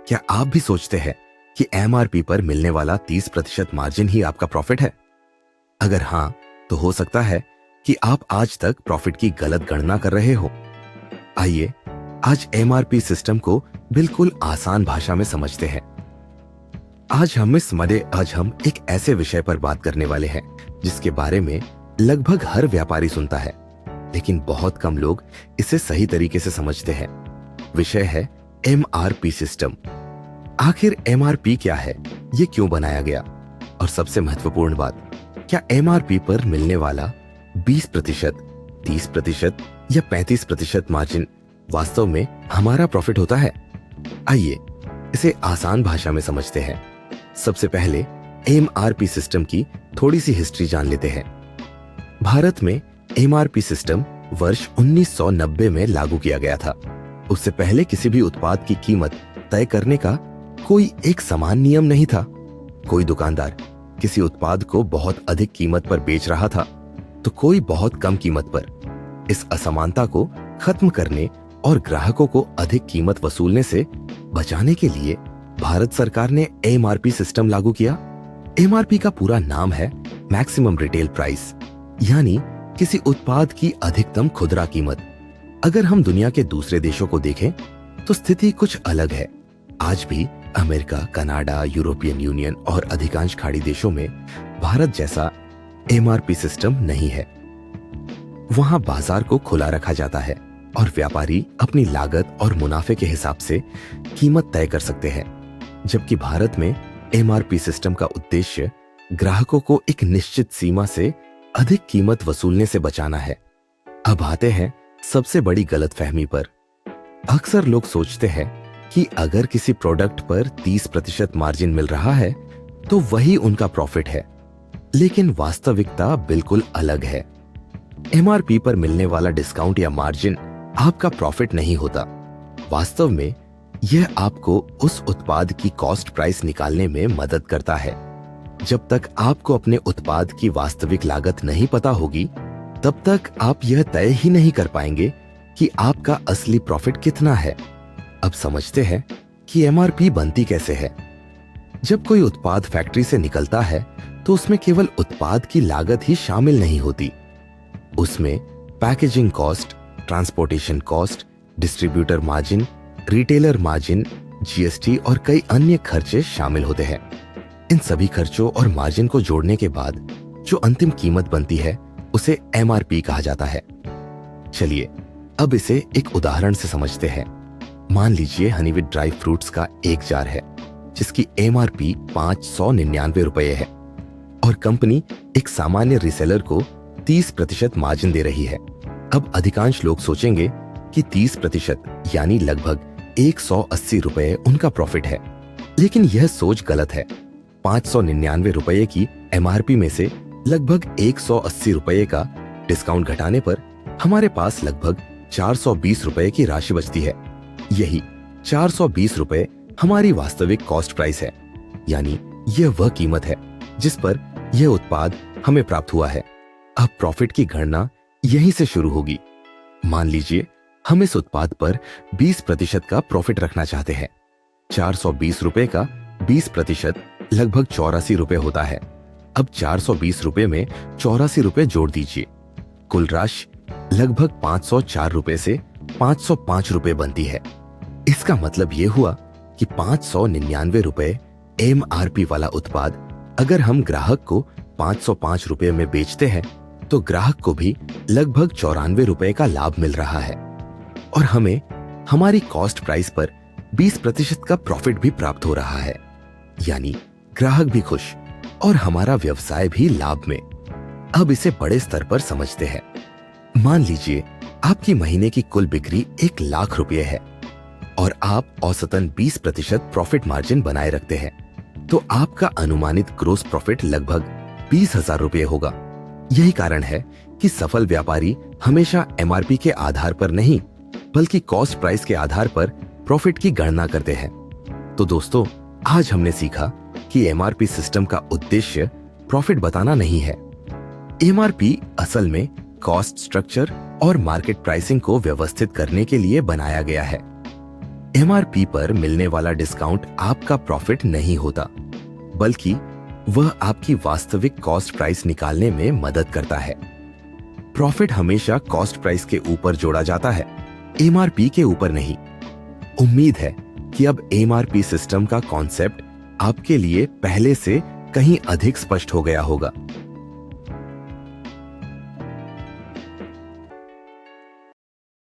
क्या आप भी सोचते हैं कि एमआरपी पर मिलने वाला 30% मार्जिन ही आपका प्रॉफिट है? अगर हाँ, तो हो सकता है कि आप आज तक प्रॉफिट की गलत गणना कर रहे हो। आइए आज एमआरपी सिस्टम को बिल्कुल आसान भाषा में समझते हैं। आज हम एक ऐसे विषय पर बात करने वाले हैं जिसके बारे में लगभग हर व्यापारी सुनता है, लेकिन बहुत कम लोग इसे सही तरीके से समझते हैं। विषय है एमआरपी सिस्टम। आखिर एमआरपी क्या है, ये क्यों बनाया गया, और सबसे महत्वपूर्ण बात, क्या एमआरपी पर मिलने वाला 20%, 30% या 35% मार्जिन वास्तव में हमारा प्रॉफिट होता है? आइए इसे आसान भाषा में समझते हैं। सबसे पहले एमआरपी सिस्टम की थोड़ी सी हिस्ट्री जान लेते हैं। भारत में एमआरपी सिस्टम वर्ष 1990 में लागू किया गया था। उससे पहले किसी भी उत्पाद की कीमत तय करने का कोई एक समान नियम नहीं था। कोई दुकानदार किसी उत्पाद को बहुत अधिक कीमत पर बेच रहा था, तो कोई बहुत कम कीमत पर। इस असमानता को खत्म करने और ग्राहकों को अधिक कीमत वसूलने से बचाने के लिए भारत सरकार ने एमआरपी सिस्टम लागू किया। एमआरपी का पूरा नाम है मैक्सिमम रिटेल प्राइस, यानी किसी उत्पाद की अधिकतम खुदरा कीमत। अगर हम दुनिया के दूसरे देशों को देखें तो स्थिति कुछ अलग है। आज भी अमेरिका, कनाडा, यूरोपियन यूनियन और अधिकांश खाड़ी देशों में भारत जैसा एमआरपी सिस्टम नहीं है। वहां बाजार को खुला रखा जाता है और व्यापारी अपनी लागत और मुनाफे के हिसाब से कीमत तय कर सकते हैं, जबकि भारत में एमआरपी सिस्टम का उद्देश्य ग्राहकों को एक निश्चित सीमा से अधिक कीमत वसूलने से बचाना है। अब आते हैं सबसे बड़ी गलतफहमी पर। अक्सर लोग सोचते हैं कि अगर किसी प्रोडक्ट पर 30% मार्जिन मिल रहा है तो वही उनका प्रॉफिट है, लेकिन वास्तविकता बिल्कुल अलग है। एमआरपी पर मिलने वाला डिस्काउंट या मार्जिन आपका प्रॉफिट नहीं होता। वास्तव में यह आपको उस उत्पाद की कॉस्ट प्राइस निकालने में मदद करता है। जब तक आपको अपने उत्पाद की वास्तविक लागत नहीं पता होगी, तब तक आप यह तय ही नहीं कर पाएंगे कि आपका असली प्रॉफिट कितना है। अब समझते हैं कि एमआरपी बनती कैसे है। जब कोई उत्पाद फैक्ट्री से निकलता है तो उसमें केवल उत्पाद की लागत ही शामिल नहीं होती। उसमें packaging cost, transportation cost, distributor margin, retailer margin, GST और कई अन्य खर्चे शामिल होते हैं। इन सभी खर्चों और मार्जिन को जोड़ने के बाद जो अंतिम कीमत बनती है उसे एमआरपी कहा जाता है। चलिए अब इसे एक उदाहरण से समझते हैं। मान लीजिए हनीवेड ड्राई फ्रूट्स का एक जार है जिसकी एमआरपी 599 रुपये है और कंपनी एक सामान्य रिसेलर को 30% मार्जिन दे रही है। अब अधिकांश लोग सोचेंगे कि 30% यानी लगभग 180 रुपये उनका प्रॉफिट है, लेकिन यह सोच गलत है। 599 रुपये की एमआरपी में से लगभग 180 रुपये का डिस्काउंट घटाने पर हमारे पास लगभग 420 रुपये की राशि बचती है। यही 420 रुपये हमारी वास्तविक कॉस्ट प्राइस है, यानी यह वह कीमत है जिस पर यह उत्पाद हमें प्राप्त हुआ है। अब प्रॉफिट की गणना यहीं से शुरू होगी। मान लीजिए हम इस उत्पाद पर 20% का प्रॉफिट रखना चाहते हैं। 420 रुपये का 20% लगभग 84 रुपये होता है। अब 420 रुपये में 84 रुपये जोड़ दीजिए। कुल राशि लगभग 504 रुपये से 505 रुपये बनती है। इसका मतलब यह हुआ कि 599 रुपये एमआरपी वाला उत्पाद अगर हम ग्राहक को 505 रुपये में बेचते हैं तो ग्राहक को भी लगभग 94 रुपये का लाभ मिल रहा है और हमें हमारी कॉस्ट प्राइस पर 20% का प्रॉफिट भी प्राप्त हो रहा है। यानी ग्राहक भी खुश और हमारा व्यवसाय भी लाभ में। अब इसे बड़े स्तर पर समझते हैं। मान लीजिए आपकी महीने की कुल बिक्री 1 लाख रुपये है और आप औसतन 20% प्रॉफिट मार्जिन बनाए रखते हैं, तो आपका अनुमानित ग्रोस प्रॉफिट लगभग 20,000 रुपये होगा। यही कारण है कि सफल व्यापारी हमेशा एमआरपी के आधार पर नहीं, बल्कि कॉस्ट प्राइस के आधार पर प्रॉफिट की गणना करते हैं। तो दोस्तों, आज हमने सीखा कि एमआरपी सिस्टम का उद्देश्य प्रॉफिट बताना नहीं है। एमआरपी असल में कॉस्ट स्ट्रक्चर और मार्केट प्राइसिंग को व्यवस्थित करने के लिए बनाया गया है। एमआरपी पर मिलने वाला डिस्काउंट आपका प्रॉफिट नहीं होता, बल्कि वह आपकी वास्तविक कॉस्ट प्राइस निकालने में मदद करता है। प्रॉफिट हमेशा कॉस्ट प्राइस के ऊपर जोड़ा जाता है, एमआरपी के ऊपर नहीं। उम्मीद है कि अब एमआरपी सिस्टम का कॉन्सेप्ट आपके लिए पहले से कहीं अधिक स्पष्ट हो गया होगा।